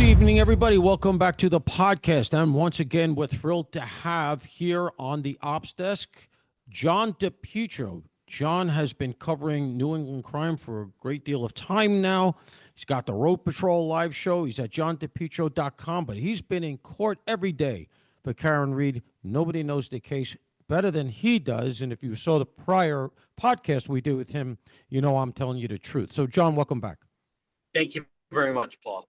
Good evening, everybody. Welcome back to the podcast. And once again, we're thrilled to have here on the ops desk, John DePetro. John has been covering New England crime for a great deal of time now. He's got the Road Patrol live show. He's at johndepetro.com, but he's been in court every day for Karen Reed. Nobody knows the case better than he does. And if you saw the prior podcast we did with him, you know I'm telling you the truth. So, John, welcome back. Thank you very much, Paul.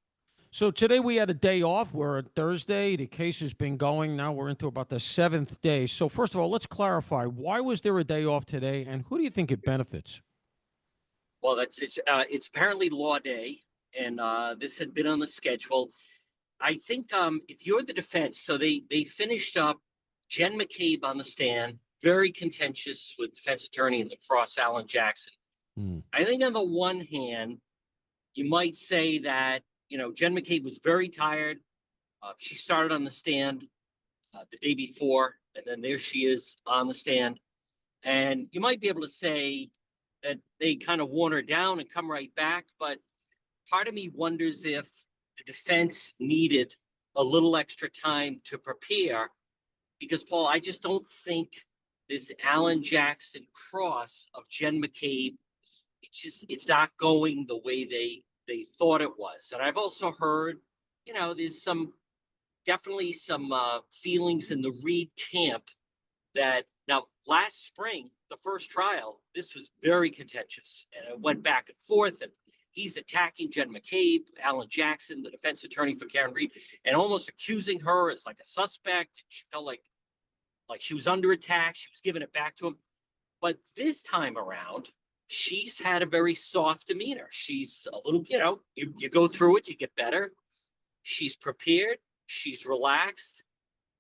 So today we had a day off. We're on Thursday. The case has been going. Now we're into about the seventh day. So first of all, let's clarify, why was there a day off today, and who do you think it benefits? Well, it's apparently law day, and this had been on the schedule. I think if you're the defense, so they finished up Jen McCabe on the stand, very contentious with defense attorney in the cross, Alan Jackson. I think on the one hand, you might say that, Jen McCabe was very tired. She started on the stand the day before, and then there she is on the stand. And you might be able to say that they kind of worn her down and come right back. But part of me wonders if the defense needed a little extra time to prepare, because, Paul, I just don't think this Alan Jackson cross of Jen McCabe, it's not going the way they thought it was. And I've also heard, there's definitely some feelings in the Reed camp that now last spring, the first trial, this was very contentious and it went back and forth, and he's attacking Jen McCabe, Alan Jackson, the defense attorney for Karen Reed, and almost accusing her as like a suspect. She felt like she was under attack. She was giving it back to him. But this time around, she's had a very soft demeanor. She's a little, you go through it, you get better. She's prepared. She's relaxed.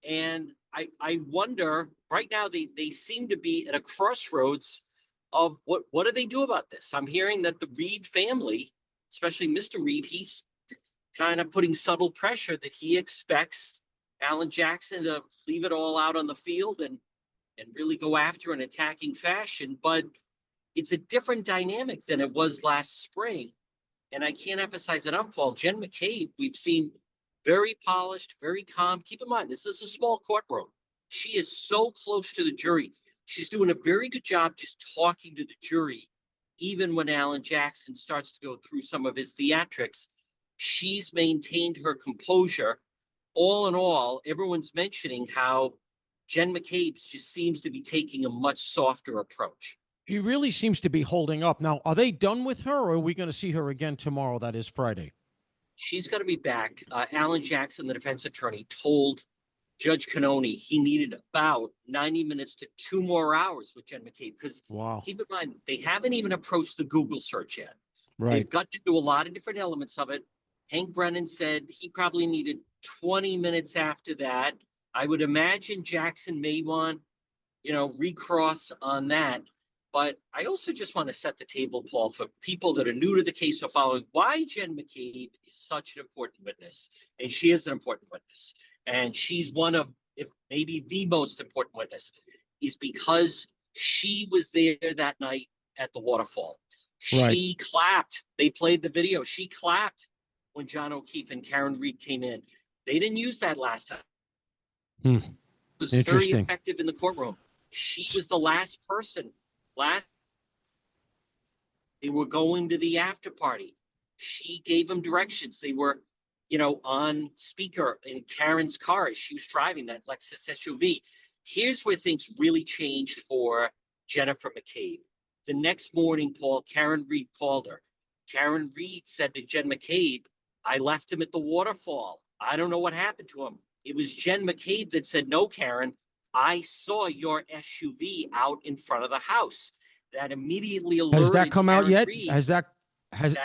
And I wonder, right now, they seem to be at a crossroads of what do they do about this? I'm hearing that the Reed family, especially Mr. Reed, he's kind of putting subtle pressure that he expects Alan Jackson to leave it all out on the field and really go after an attacking fashion. But it's a different dynamic than it was last spring. And I can't emphasize enough, Paul, Jen McCabe, we've seen very polished, very calm. Keep in mind, this is a small courtroom. She is so close to the jury. She's doing a very good job just talking to the jury. Even when Alan Jackson starts to go through some of his theatrics, she's maintained her composure. All in all, everyone's mentioning how Jen McCabe just seems to be taking a much softer approach. She really seems to be holding up. Now, are they done with her, or are we going to see her again tomorrow? That is Friday. She's going to be back. Alan Jackson, the defense attorney, told Judge Cannoni he needed about 90 minutes to 2 more hours with Jen McCabe, because keep in mind, they haven't even approached the Google search yet. Right. They've gotten into a lot of different elements of it. Hank Brennan said he probably needed 20 minutes after that. I would imagine Jackson may want, recross on that. But I also just want to set the table, Paul, for people that are new to the case or following why Jen McCabe is such an important witness. And she is an important witness. And she's one of, if maybe the most important witness, is because she was there that night at the waterfall. Right. She clapped. They played the video. She clapped when John O'Keefe and Karen Reed came in. They didn't use that last time. It was very effective in the courtroom. She was the last person. They were going to the after party. She gave them directions. They were, on speaker in Karen's car as she was driving that Lexus SUV. Here's where things really changed for Jennifer McCabe. The next morning, Paul, Karen Reed called her. Karen Reed said to Jen McCabe, I left him at the waterfall. I don't know what happened to him. It was Jen McCabe that said, no, Karen, I saw your SUV out in front of the house. That immediately alerted. Has that come Karen out yet? Reed. That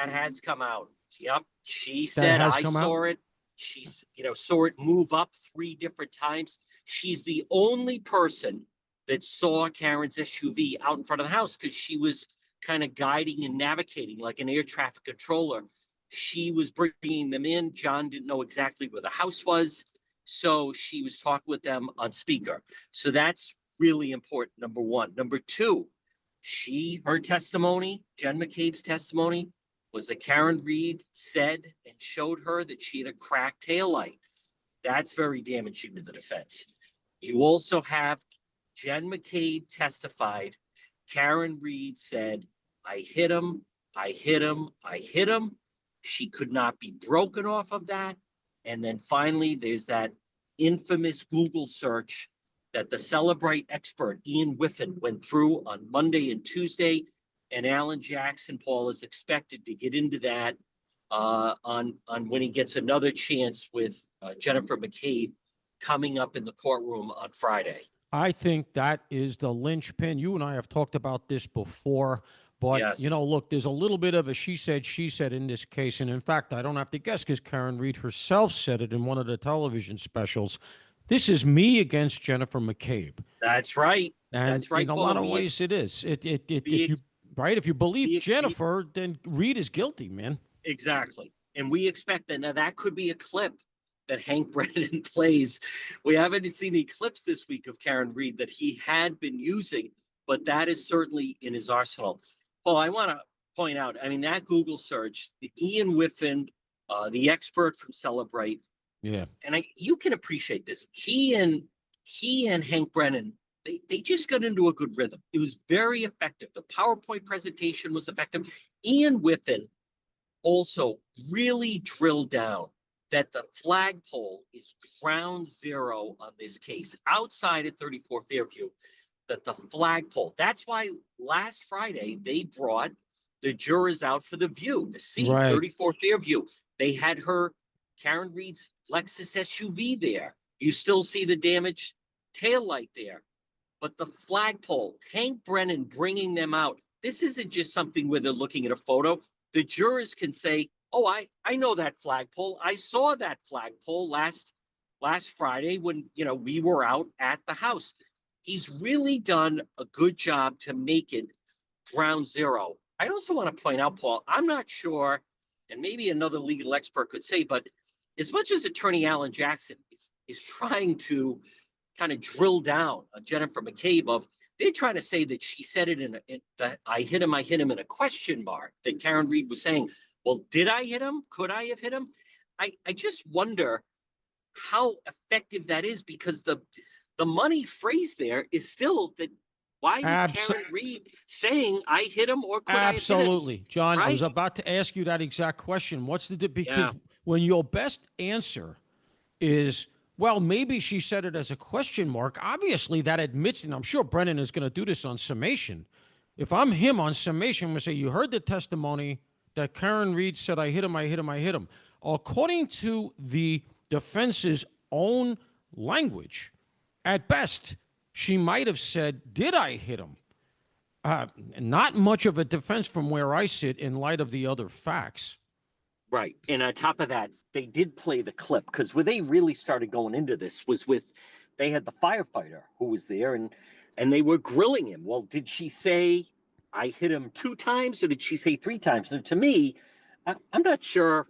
has come out. Yep. She said I saw it. She's, saw it move up 3 different times. She's the only person that saw Karen's SUV out in front of the house, because she was kind of guiding and navigating like an air traffic controller. She was bringing them in. John didn't know exactly where the house was. So she was talking with them on speaker. So that's really important, number one. Number two, her testimony, Jen McCabe's testimony, was that Karen Reed said and showed her that she had a cracked taillight. That's very damaging to the defense. You also have Jen McCabe testified. Karen Reed said, I hit him, I hit him, I hit him. She could not be broken off of that. And then finally, there's that infamous Google search that the Celebrate expert, Ian Whiffen, went through on Monday and Tuesday. And Alan Jackson, Paul, is expected to get into that on when he gets another chance with Jennifer McCabe coming up in the courtroom on Friday. I think that is the linchpin. You and I have talked about this before, but Yes. Look, there's a little bit of a she said in this case. And in fact, I don't have to guess because Karen Reed herself said it in one of the television specials. This is me against Jennifer McCabe. That's right. And that's right, in a Paul. lot of ways it is. If you believe Jennifer, then Reed is guilty, man. Exactly. And we expect that. Now, that could be a clip that Hank Brennan plays. We haven't seen any clips this week of Karen Reed that he had been using, but that is certainly in his arsenal. Paul, I want to point out, I mean, that Google search, the Ian Whiffen, the expert from Celebrate. Yeah. And you can appreciate this. He and Hank Brennan, they just got into a good rhythm. It was very effective. The PowerPoint presentation was effective. Ian Whiffen also really drilled down that the flagpole is ground zero on this case outside at 34 Fairview, that the flagpole, that's why last Friday they brought the jurors out for the view to see 34 Fairview. They had Karen Reed's Lexus SUV there. You still see the damaged taillight there. But the flagpole, Hank Brennan bringing them out, this isn't just something where they're looking at a photo. The jurors can say, oh, I know that flagpole. I saw that flagpole last Friday when, we were out at the house. He's really done a good job to make it ground zero. I also want to point out, Paul, I'm not sure, and maybe another legal expert could say, but as much as Attorney Alan Jackson is trying to kind of drill down on Jennifer McCabe they're trying to say that she said it in that I hit him in a question mark, that Karen Reed was saying, well, did I hit him? Could I have hit him? I just wonder how effective that is, because the money phrase there is still that. Why was Karen Reed saying I hit him, or could I have hit him? Absolutely, John. Right? I was about to ask you that exact question. Because when your best answer is, well, maybe she said it as a question mark, obviously that admits, and I'm sure Brennan is going to do this on summation. If I'm him on summation, I'm going to say, you heard the testimony that Karen Reed said, I hit him, I hit him, I hit him. According to the defense's own language, at best, she might have said, did I hit him? Not much of a defense from where I sit in light of the other facts. Right. And on top of that, they did play the clip, because where they really started going into this was they had the firefighter who was there and they were grilling him. Well, did she say I hit him 2 times or did she say 3 times? And to me, I'm not sure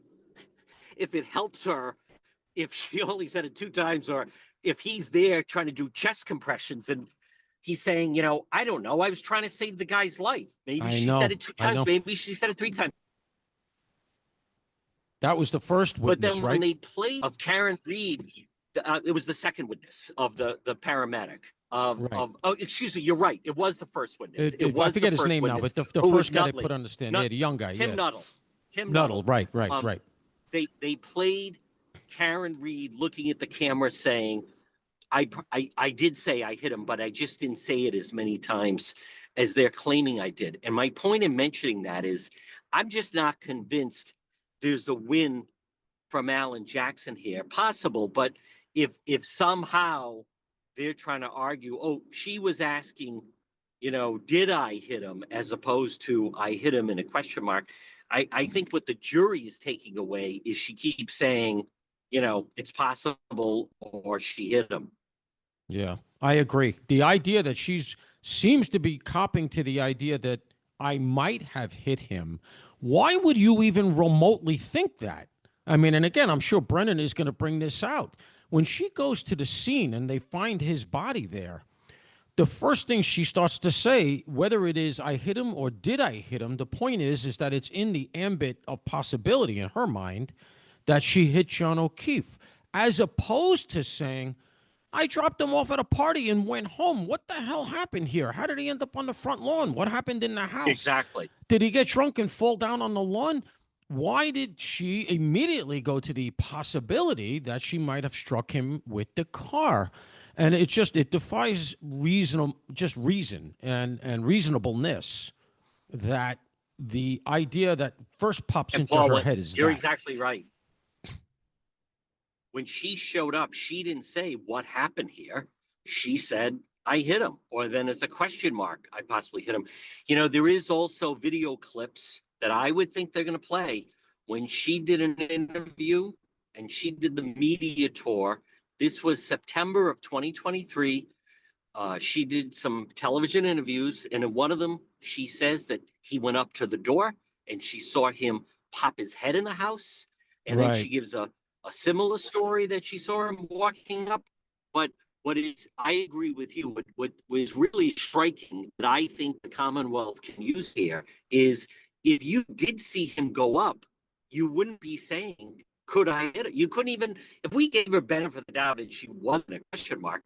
if it helps her if she only said it 2 times, or if he's there trying to do chest compressions and he's saying, I don't know. I was trying to save the guy's life. Maybe she said it 2 times. Maybe she said it 3 times. That was the first witness, but then right? When they played of Karen Reed, it was the second witness of the paramedic. Excuse me, you're right. It was the first witness. I forget his name now, but the first guy they put on the stand, the young guy, Tim Nuttall. Tim Nuttall, right. They played Karen Reed looking at the camera saying, I did say I hit him, but I just didn't say it as many times as they're claiming I did. And my point in mentioning that is, I'm just not convinced there's a win from Alan Jackson here. Possible, but if somehow they're trying to argue, oh, she was asking, did I hit him, as opposed to I hit him in a question mark, I think what the jury is taking away is she keeps saying, it's possible, or she hit him. Yeah, I agree. The idea that seems to be copping to the idea that I might have hit him. Why would you even remotely think that? I mean, and again, I'm sure Brennan is going to bring this out. When she goes to the scene and they find his body there, the first thing she starts to say, whether it is I hit him or did I hit him, the point is that it's in the ambit of possibility in her mind that she hit John O'Keefe, as opposed to saying, I dropped him off at a party and went home. What the hell happened here? How did he end up on the front lawn? What happened in the house? Exactly. Did he get drunk and fall down on the lawn? Why did she immediately go to the possibility that she might have struck him with the car? And it defies reason and reasonableness that the idea that first pops And into Paul, her head is you're that. exactly right. When she showed up, she didn't say what happened here. She said, I hit him. Or then as a question mark, I possibly hit him. There is also video clips that I would think they're going to play when she did an interview and she did the media tour. This was September of 2023. She did some television interviews, and in one of them, she says that he went up to the door and she saw him pop his head in the house. And then she Right. gives a similar story that she saw him walking up. But I agree with you. What was really striking that I think the Commonwealth can use here is if you did see him go up, you wouldn't be saying, could I hit it? You couldn't even, if we gave her benefit of the doubt and she wasn't a question mark,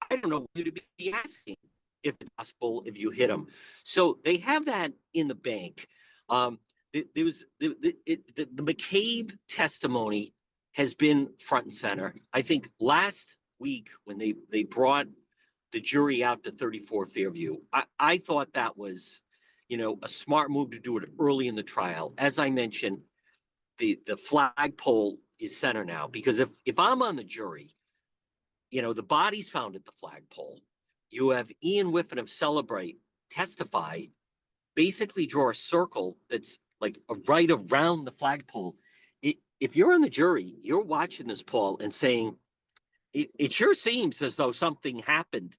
I don't know who to be asking if it's possible if you hit him. So they have that in the bank. There was the McCabe testimony has been front and center. I think last week when they brought the jury out to 34 Fairview, I thought that was, a smart move to do it early in the trial. As I mentioned, the flagpole is center now, because if I'm on the jury, the body's found at the flagpole. You have Ian Whiffen of Celebrate testify, basically draw a circle that's like right around the flagpole. If you're in the jury, you're watching this, Paul, and saying, it sure seems as though something happened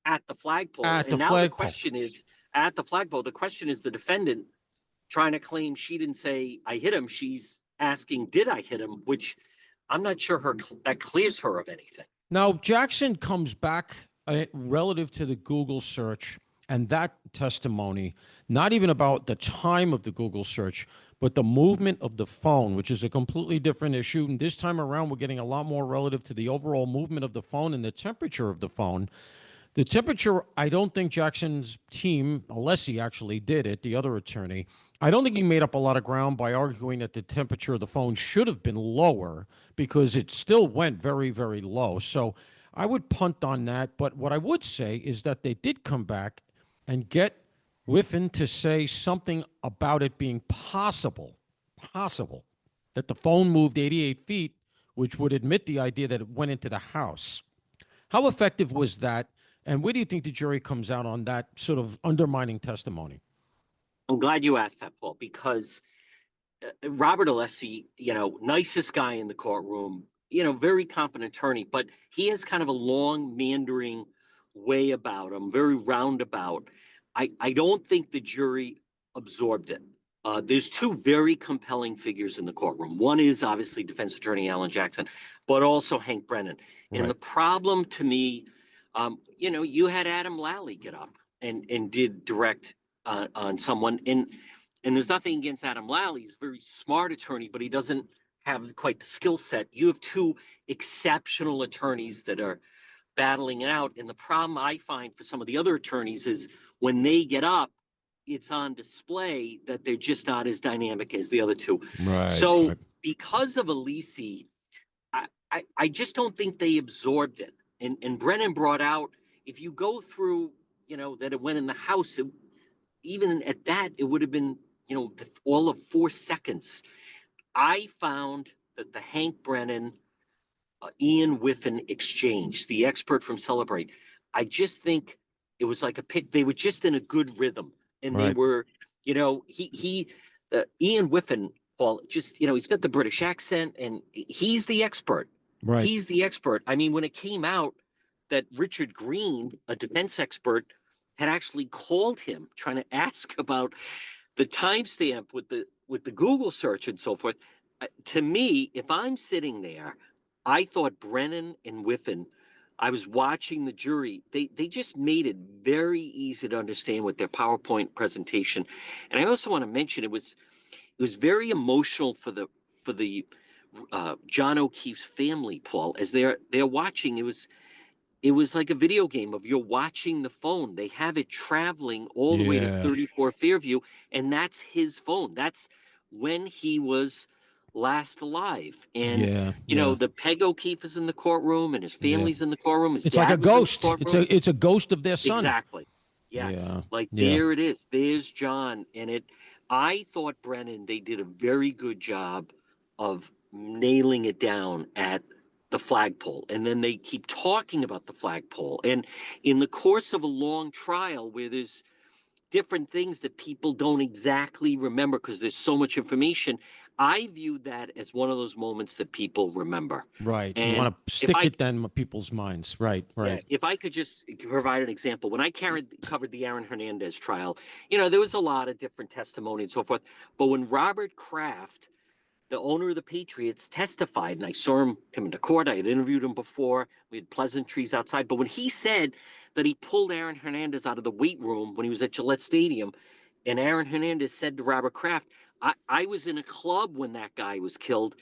at the flagpole. At And the now the flagpole. question is, at the flagpole, the question is the defendant trying to claim she didn't say, I hit him. She's asking, did I hit him? Which I'm not sure that clears her of anything. Now, Jackson comes back relative to the Google search and that testimony, not even about the time of the Google search, but the movement of the phone, which is a completely different issue. And this time around, we're getting a lot more relative to the overall movement of the phone and the temperature of the phone. The temperature, I don't think Jackson's team, unless he actually did it, the other attorney, I don't think he made up a lot of ground by arguing that the temperature of the phone should have been lower, because it still went very, very low. So I would punt on that. But what I would say is that they did come back and get Whiffen to say something about it being possible, that the phone moved 88 feet, which would admit the idea that it went into the house. How effective was that? And where do you think the jury comes out on that sort of undermining testimony? I'm glad you asked that, Paul, because Robert Alessi, nicest guy in the courtroom, very competent attorney, but he has kind of a long meandering way about him, very roundabout. I don't think the jury absorbed it. There's two very compelling figures in the courtroom. One is obviously defense attorney Alan Jackson, but also Hank Brennan. And Right. the problem to me, you had Adam Lally get up and did direct on someone. And there's nothing against Adam Lally. He's a very smart attorney, but he doesn't have quite the skill set. You have two exceptional attorneys that are battling it out. And the problem I find for some of the other attorneys is when they get up, it's on display that they're just not as dynamic as the other two. Right. So Right. because of Alisi, I just don't think they absorbed it. And Brennan brought out, if you go through, that it went in the house, even at that, it would have been, all of 4 seconds. I found that the Hank Brennan, Ian Whiffen exchange, the expert from Celebrate, I just think it was like a pit. They were just in a good rhythm, and they Right. were, Ian Whiffen, Paul, just he's got the British accent, and he's the expert. Right. He's the expert. I mean, when it came out that Richard Green, a defense expert, had actually called him trying to ask about the timestamp with the Google search and so forth. To me, if I'm sitting there, I thought Brennan and Whiffen I was watching the jury. They just made it very easy to understand with their PowerPoint presentation. And I also want to mention it was very emotional for the John O'Keefe's family, Paul, as they're watching. It was like a video game of you're watching the phone. They have it traveling all the way to Yeah. 34 Fairview, and that's his phone. That's when he was last alive. And Yeah. Yeah. the Peg O'Keefe is in the courtroom, and his Yeah. family's in the courtroom. His It's like a dad was in the ghost. courtroom. It's a ghost of their son. Exactly. Yes. Yeah. Like Yeah. there it is. There's John. I thought, Brennan, they did a very good job of nailing it down at the flagpole. And then they keep talking about the flagpole. And in the course of a long trial where there's different things that people don't exactly remember because there's so much information, I viewed that as one of those moments that people remember. Right. You And want to if stick I it then in people's minds. Right. yeah, Right. if I could just provide an example, when I covered the Aaron Hernandez trial, there was a lot of different testimony and so forth. But when Robert Kraft, the owner of the Patriots, testified, and I saw him come into court, I had interviewed him before. We had pleasantries outside. But when he said that he pulled Aaron Hernandez out of the weight room when he was at Gillette Stadium, and Aaron Hernandez said to Robert Kraft, I was in a club when that guy was killed.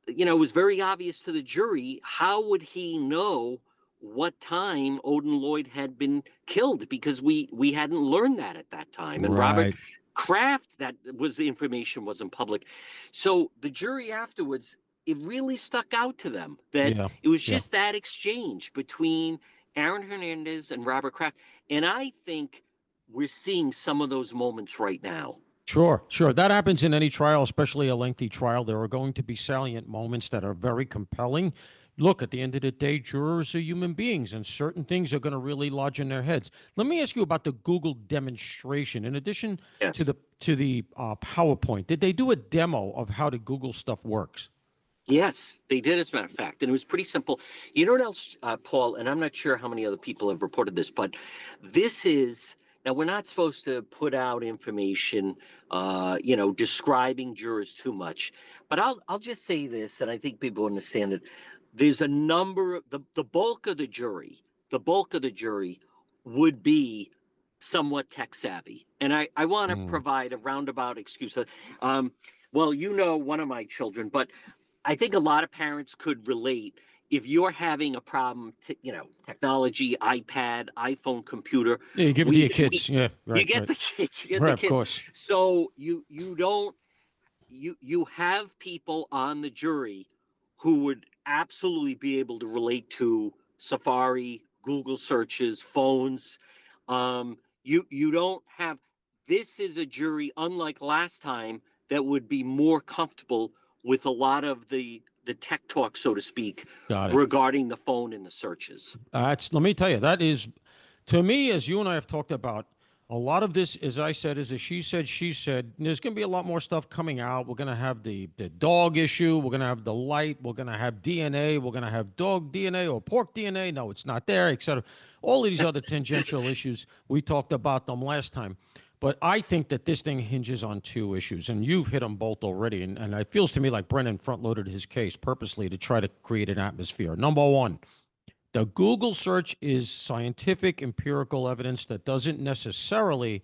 It was very obvious to the jury. How would he know what time Odin Lloyd had been killed? Because we hadn't learned that at that time. And Robert Right. Kraft, that was the information wasn't public. So the jury afterwards, it really stuck out to them that Yeah. it was Yeah. just that exchange between Aaron Hernandez and Robert Kraft. And I think we're seeing some of those moments right now. Sure, sure. That happens in any trial, especially a lengthy trial. There are going to be salient moments that are very compelling. Look, at the end of the day, jurors are human beings, and certain things are going to really lodge in their heads. Let me ask you about the Google demonstration. In addition to Yes. the PowerPoint, did they do a demo of how the Google stuff works? Yes, they did, as a matter of fact. And it was pretty simple. You know what else, Paul? And I'm not sure how many other people have reported this, but this is now we're not supposed to put out information, describing jurors too much. But I'll just say this, and I think people understand it. There's a number of the bulk of the jury would be somewhat tech savvy. And I want to Mm. provide a roundabout excuse. Well, one of my children, but I think a lot of parents could relate if you're having a problem, technology, iPad, iPhone, computer. Yeah, you give it to We your we kids. Yeah, you right, get right. the kids, you get Right, the of kids. course. So you don't you have people on the jury who would absolutely be able to relate to Safari, Google searches, phones. You don't have. This is a jury, unlike last time, that would be more comfortable with a lot of the tech talk, so to speak, Got it. regarding the phone and the searches. Let me tell you, that is, to me, as you and I have talked about, a lot of this, as I said, is a she said, she said. There's going to be a lot more stuff coming out. We're going to have the dog issue. We're going to have the light. We're going to have DNA. We're going to have dog DNA or pork DNA. No, it's not there, et cetera. All of these other tangential issues, we talked about them last time. But I think that this thing hinges on two issues, and you've hit them both already. And it feels to me like Brennan front loaded his case purposely to try to create an atmosphere. Number one, the Google search is scientific, empirical evidence that doesn't necessarily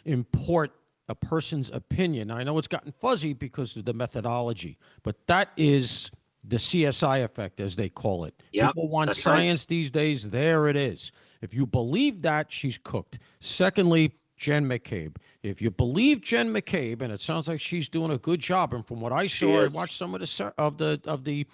import a person's opinion. Now, I know it's gotten fuzzy because of the methodology, but that is the CSI effect, as they call it. Yep, People want that's right. science these days. There it is. If you believe that, she's cooked. Secondly, Jen McCabe. If you believe Jen McCabe, and it sounds like she's doing a good job, and from what I She saw, I is. watched some of the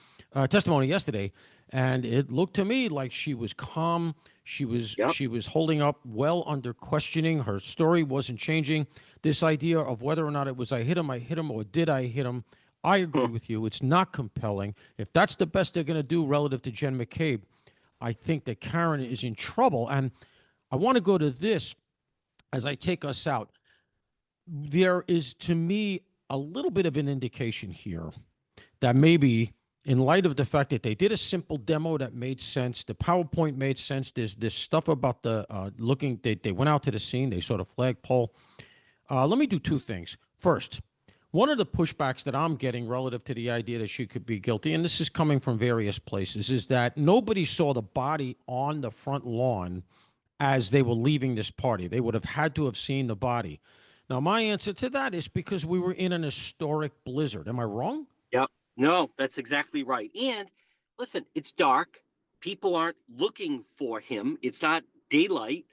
testimony yesterday, and it looked to me like she was calm. She was Yep. she was holding up well under questioning. Her story wasn't changing. This idea of whether or not it was I hit him, or did I hit him? I agree with you. It's not compelling. If that's the best they're going to do relative to Jen McCabe, I think that Karen is in trouble. And I want to go to this as I take us out. There is, to me, a little bit of an indication here that maybe, in light of the fact that they did a simple demo that made sense, the PowerPoint made sense, there's this stuff about the they went out to the scene, they saw the flagpole. Let me do two things. First, One of the pushbacks that I'm getting relative to the idea that she could be guilty, and this is coming from various places, is that nobody saw the body on the front lawn as they were leaving this party. They would have had to have seen the body. Now, my answer to that is because we were in an historic blizzard. Am I wrong? Yep. No, that's exactly right. And listen, it's dark. People aren't looking for him. It's not daylight.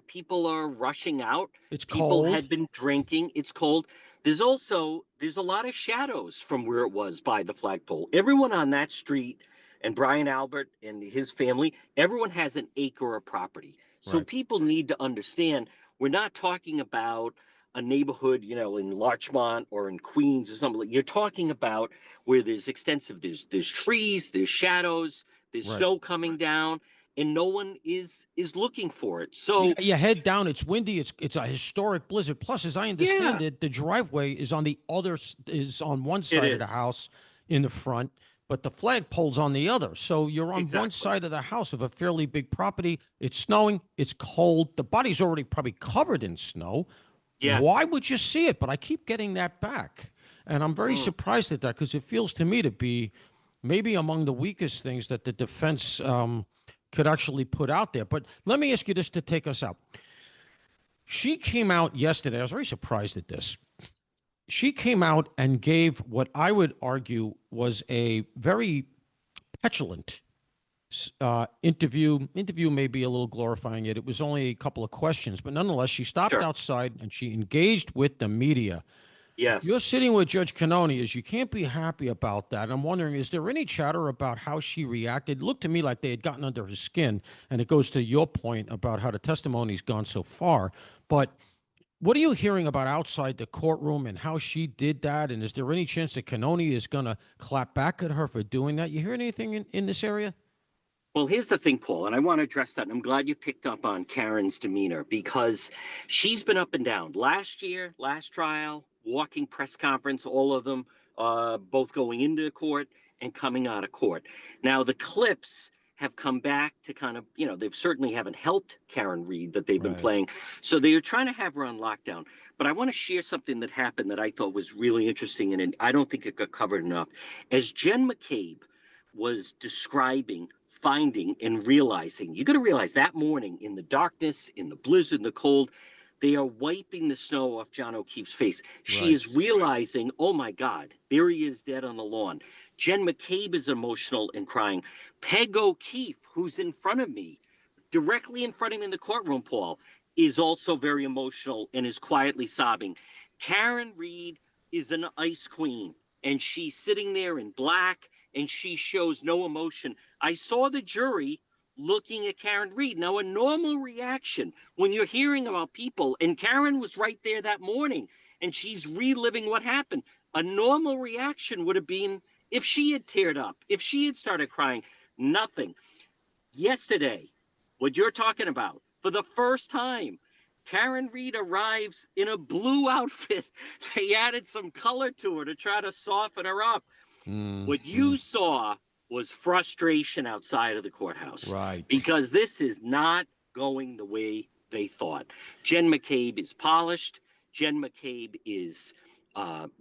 People are rushing out. It's People cold. had been drinking. It's cold. There's a lot of shadows from where it was by the flagpole. Everyone on that street and Brian Albert and his family, everyone has an acre of property. So Right. people need to understand we're not talking about a neighborhood, in Larchmont or in Queens or something. You're talking about where there's extensive, there's trees, there's shadows, there's Right. snow coming down, and no one is looking for it. Yeah, So you head down. It's windy. It's a historic blizzard. Plus, as I yeah, understand it, the driveway is on the is on one it side of the is. house in the front, but the flagpole's on the other. So you're on one Exactly. side of the house of a fairly big property. It's snowing. It's cold. The body's already probably covered in snow. Yes. Why would you see it? But I keep getting that back, and I'm very Mm. surprised at that because it feels to me to be maybe among the weakest things that the defense could actually put out there. But let me ask you this to take us out. She came out yesterday. I was very surprised at this. She came out and gave what I would argue was a very petulant interview. Interview may be a little glorifying it. It was only a couple of questions, but nonetheless, she stopped Sure. outside and she engaged with the media. You're Yes. sitting with Judge Canoni, is you can't be happy about that. I'm wondering, is there any chatter about how she reacted? It looked to me like they had gotten under her skin, and it goes to your point about how the testimony's gone so far. But what are you hearing about outside the courtroom and how she did that? And is there any chance that Canoni is going to clap back at her for doing that? You hear anything in this area? Well, here's the thing, Paul, and I want to address that. And I'm glad you picked up on Karen's demeanor because she's been up and down. Last year, last trial, walking press conference, all of them, both going into court and coming out of court. Now, the clips have come back to kind of, they certainly haven't helped Karen Reed that they've been Right. playing. So they are trying to have her on lockdown. But I want to share something that happened that I thought was really interesting, and I don't think it got covered enough. As Jen McCabe was describing finding and realizing, you got to realize that morning in the darkness, in the blizzard, in the cold, they are wiping the snow off John O'Keefe's face. She Right. is realizing, oh my God, there he is dead on the lawn. Jen McCabe is emotional and crying. Peg O'Keefe, who's in front of me, directly in front of me in the courtroom, Paul, is also very emotional and is quietly sobbing. Karen Reed is an ice queen, and she's sitting there in black, and she shows no emotion. I saw the jury looking at Karen Reed. Now, a normal reaction when you're hearing about people, and Karen was right there that morning, and she's reliving what happened. A normal reaction would have been if she had teared up, if she had started crying. Nothing. Yesterday, what you're talking about, for the first time, Karen Reed arrives in a blue outfit. They added some color to her to try to soften her up. What Mm-hmm. you saw was frustration outside of the courthouse Right. because this is not going the way they thought. Jen McCabe is polished. Jen McCabe is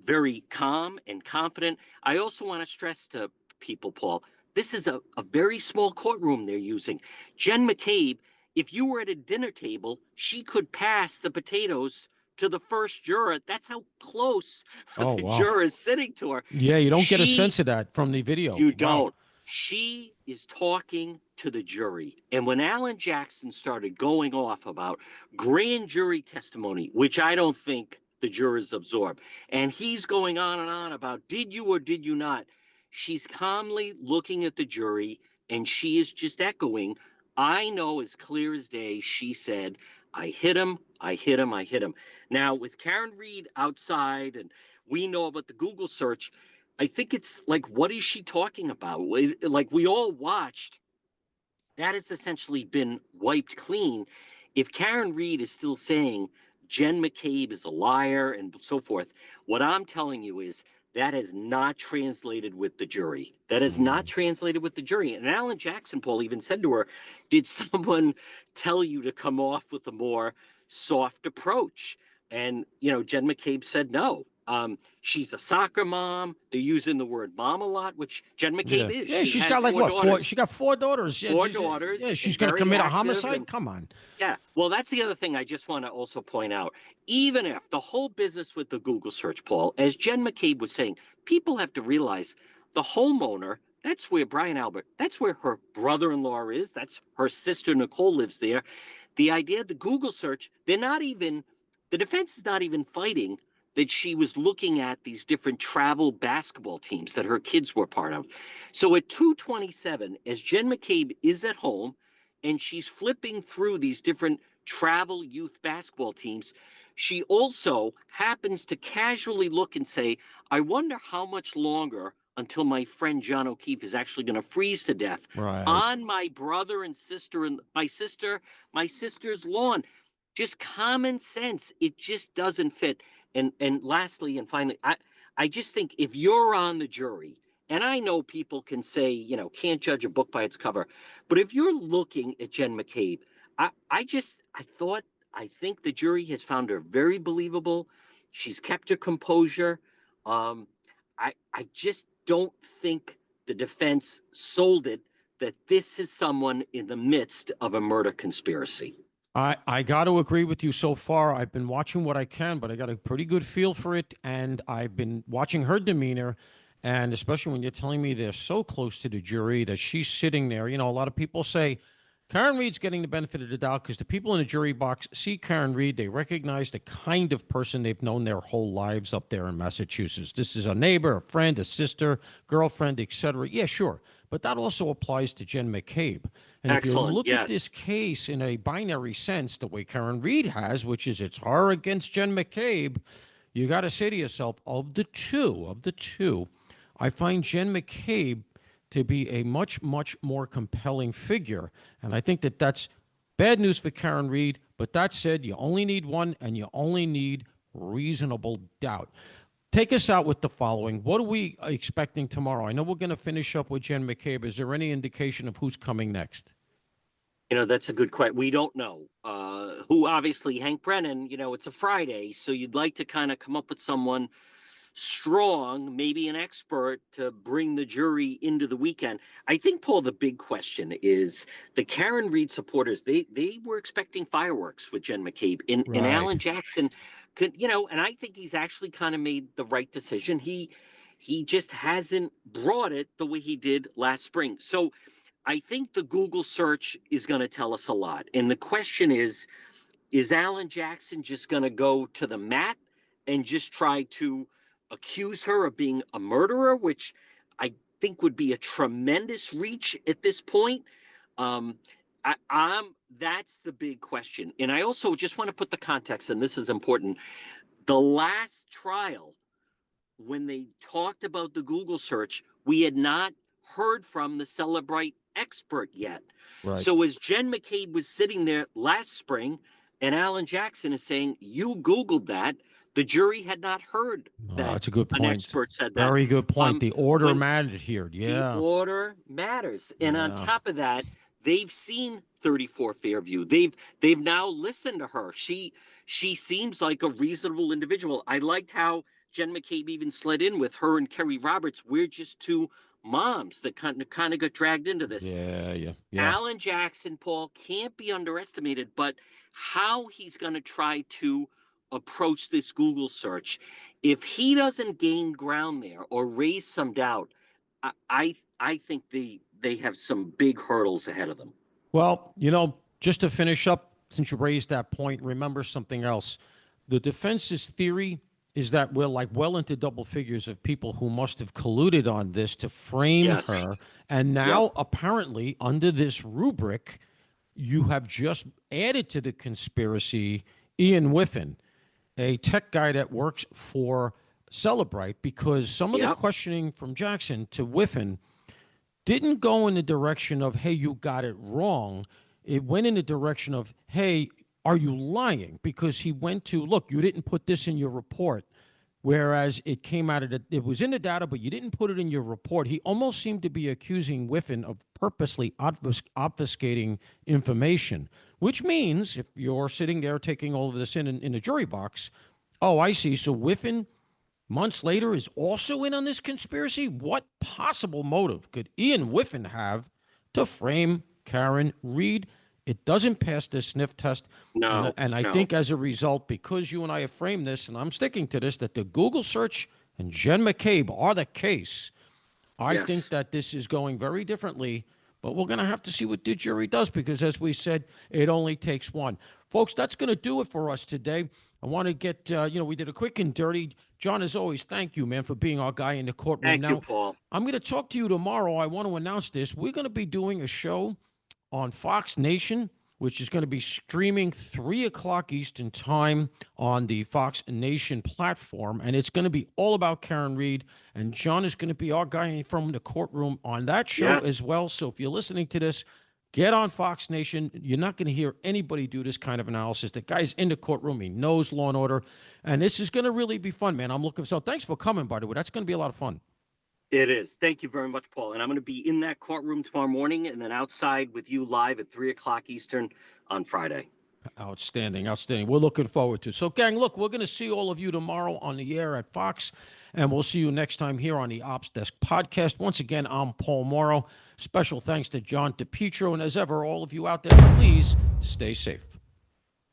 very calm and confident. I also want to stress to people, Paul, this is a very small courtroom they're using. Jen McCabe, if you were at a dinner table, she could pass the potatoes to the first juror. That's how close Oh, the wow. juror is sitting to her. Yeah, you don't get a She, sense of that from the video. you Wow. don't. She is talking to the jury. And when Alan Jackson started going off about grand jury testimony, which I don't think the jurors absorb, and he's going on and on about did you or did you not, she's calmly looking at the jury and she is just echoing, I know as clear as day, she said, I hit him, I hit him, I hit him. Now, with Karen Reed outside, and we know about the Google search, I think it's like, what is she talking about? Like we all watched, that has essentially been wiped clean. If Karen Reed is still saying Jen McCabe is a liar and so forth, what I'm telling you is that has not translated with the jury. That has not Mm. translated with the jury. And Alan Jackson, Paul, even said to her, did someone tell you to come off with a more soft approach? And, Jen McCabe said no. She's a soccer mom. They're using the word mom a lot, which Jen McCabe Yeah. is. Yeah, She she's has got like four what? Four? daughters. She got four daughters. Yeah, Four yeah, daughters she's and going to very commit a active. homicide? And Come on. yeah, well, that's the other thing I just want to also point out. Even if the whole business with the Google search, Paul, as Jen McCabe was saying, people have to realize the homeowner, that's where Brian Albert, that's where her brother-in-law is. That's her sister Nicole lives there. The idea of the Google search, the defense is not even fighting that she was looking at these different travel basketball teams that her kids were part of. So at 2:27, as Jen McCabe is at home and she's flipping through these different travel youth basketball teams, she also happens to casually look and say, I wonder how much longer until my friend John O'Keefe is actually going to freeze to death Right. on my brother and sister and my sister's lawn. Just common sense. It just doesn't fit. And lastly and finally, I just think if you're on the jury, and I know people can say, can't judge a book by its cover, but if you're looking at Jen McCabe, I think the jury has found her very believable. She's kept her composure. Um, I just don't think the defense sold it that this is someone in the midst of a murder conspiracy. I got to agree with you so far. I've been watching what I can, but I got a pretty good feel for it. And I've been watching her demeanor. And especially when you're telling me they're so close to the jury that she's sitting there. A lot of people say Karen Reed's getting the benefit of the doubt because the people in the jury box see Karen Reed. They recognize the kind of person they've known their whole lives up there in Massachusetts. This is a neighbor, a friend, a sister, girlfriend, etc. Yeah, sure. But that also applies to Jen McCabe. And if you Excellent. look at this Yes. case in a binary sense, the way Karen Reed has, which is it's her against Jen McCabe, you got to say to yourself, of the two, I find Jen McCabe to be a much, much more compelling figure. And I think that that's bad news for Karen Reed. But that said, you only need one and you only need reasonable doubt. Take us out with the following. What are we expecting tomorrow? I know we're going to finish up with Jen McCabe. Is there any indication of who's coming next? That's a good question. We don't know. Who obviously Hank Brennan, it's a Friday, so you'd like to kind of come up with someone strong, maybe an expert to bring the jury into the weekend. I think, Paul, the big question is the Karen Reed supporters, they were expecting fireworks with Jen McCabe. And Right. Alan Jackson could, and I think he's actually kind of made the right decision. He just hasn't brought it the way he did last spring. So I think the Google search is going to tell us a lot. And the question is Alan Jackson just going to go to the mat and just try to accuse her of being a murderer, which I think would be a tremendous reach at this point? Um, that's the big question. And I also just want to put the context, and this is important. The last trial, when they talked about the Google search, we had not heard from the Celebrite expert yet. Right. So as Jen McCabe was sitting there last spring, and Alan Jackson is saying, you Googled that, the jury had not heard Oh, that that's a good an point. expert said that. Very good point. The order When mattered here. the Yeah. order matters. And on Yeah. top of that, they've seen 34 Fairview. They've now listened to her. She seems like a reasonable individual. I liked how Jen McCabe even slid in with her and Kerry Roberts. We're just two moms that kind of got dragged into this. Yeah. Yeah. Yeah. Alan Jackson, Paul, can't be underestimated, but how he's going to try to approach this Google search, if he doesn't gain ground there or raise some doubt, I think they have some big hurdles ahead of them. Well, just to finish up, since you raised that point, remember something else. The defense's theory is that we're like well into double figures of people who must have colluded on this to frame Yes. her. And Yep. now, apparently, under this rubric, you have just added to the conspiracy Ian Whiffen, a tech guy that works for Celebrite, because some of the Yep. questioning from Jackson to Whiffen didn't go in the direction of, hey, you got it wrong. It went in the direction of, hey, are you lying? Because he went to, look, you didn't put this in your report. Whereas it came out of it was in the data, but you didn't put it in your report. He almost seemed to be accusing Whiffen of purposely obfuscating information, which means if you're sitting there taking all of this in a jury box, oh, I see. So Whiffen months later, is also in on this conspiracy? What possible motive could Ian Whiffen have to frame Karen Reed? It doesn't pass the sniff test. No, And I no. think as a result, because you and I have framed this, and I'm sticking to this, that the Google search and Jen McCabe are the case. I think Yes. that this is going very differently, but we're going to have to see what the jury does because, as we said, it only takes one. Folks, that's going to do it for us today. I want to get, we did a quick and dirty. John, as always, thank you, man, for being our guy in the courtroom. Thank you, Now, Paul. I'm going to talk to you tomorrow. I want to announce this. We're going to be doing a show on Fox Nation, which is going to be streaming 3 o'clock Eastern time on the Fox Nation platform. And it's going to be all about Karen Reed. And John is going to be our guy from the courtroom on that show Yes. as well. So if you're listening to this, get on Fox Nation. You're not going to hear anybody do this kind of analysis. The guy's in the courtroom. He knows law and order. And this is going to really be fun, man. I'm looking. So thanks for coming, by the way. That's going to be a lot of fun. It is. Thank you very much, Paul. And I'm going to be in that courtroom tomorrow morning and then outside with you live at 3 o'clock Eastern on Friday. Outstanding, outstanding. We're looking forward to it. So, gang, look, we're going to see all of you tomorrow on the air at Fox, and we'll see you next time here on the Ops Desk podcast. Once again, I'm Paul Morrow. Special thanks to John DePetro, and as ever, all of you out there, please stay safe.